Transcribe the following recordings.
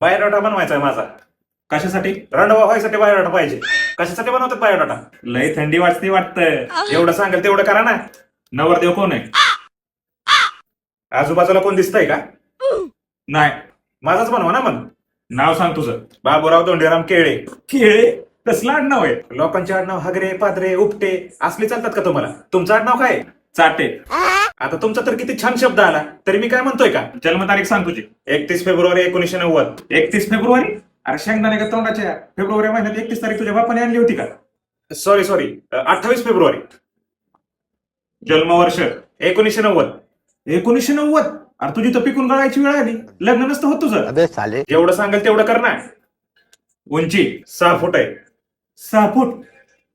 Biodata बनवायचा आहे माझा. कशासाठी? रणवा व्हायसाठी बायोडाटा पाहिजे. कशासाठी बनवतात बायोडाटा? लय थंडी वाजते वाटतं. जेवढं सांगेल तेवढं करा ना. नवरदेव कोण आहे? आजूबाजूला कोण दिसतंय का? नाही. माझाच बनवा ना मग. नाव सांग तुझं. बाबूराव धोंडीराम केळे. केळे? कसलं आडनाव आहे? लोकांचे आडनाव हगरे, पादरे, उपटे असले चालतात का तुम्हाला? तुमचं आडनाव काय? चाटे. आता तुमचा तर किती छान शब्द आला, तरी मी काय म्हणतोय का? जन्मतारीख सांग तुझी. 31 फेब्रुवारी 1990. 31 फेब्रुवारी? अरे शेंगदाणे का तोंडाच्या, फेब्रुवारी महिन्यात 31 तारीख तुझ्या बापाने आणली होती का? सॉरी 28 फेब्रुवारी जन्मवर्ष? 1990. 1990? अरे तुझी तर पिकून गळायची वेळ आली. लग्न नसतं होत तुझं. अबे साले. जेवढं सांगेल तेवढं कर ना. उंची? 6 फूट आहे. 6 फूट?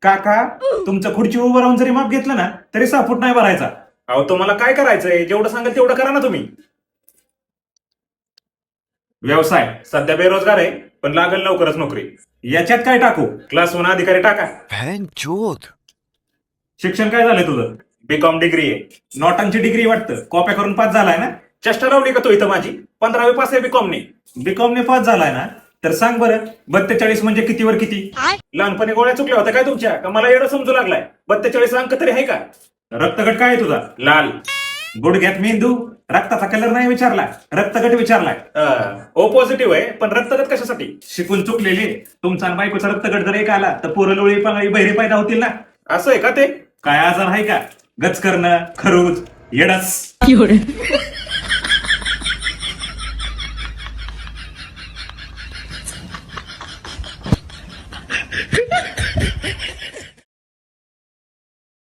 काका, तुमचं खुर्ची उभं राहून जरी माप घेतलं ना तरी 6 फूट नाही भरायचा. अहो तुम्हाला काय करायचंय? जेवढं सांगेल तेवढं करा ना तुम्ही. व्यवसाय? सध्या बेरोजगार आहे, पण लागेल लवकरच नोकरी. याच्यात काय टाकू? क्लास 1 अधिकारी टाका. शिक्षण काय झालंय तुझं? बीकॉम डिग्री आहे. नोटांची डिग्री वाटतं. कॉप्या करून पास झालाय ना? चेष्टा लावली का तू इथं माझी? 15वी पास आहे बीकॉमने. बीकॉमने पास झालाय ना? तर सांग बरं, 42 म्हणजे कितीवर किती? लहानपणी गोळ्या चुकल्या होत्या काय तुमच्या? का मला एवढं समजू लागलाय? 42 अंक तरी आहे का? रक्तगट काय आहे तुझा? लाल. गुडघ्यात मेंदू? रक्ताचा कलर नाही विचारला, रक्तगट विचारलाय. ओ पॉझिटिव्ह आहे, पण रक्तगट कशासाठी? शिकून चुकलेले. तुमचा आणि बायकोचा रक्तगट जर एक आला तर पोरं लोळी बहिरे पैदा होतील ना? असं आहे का ते? काय आजार आहे का? गच करणं, खरूज, येडस.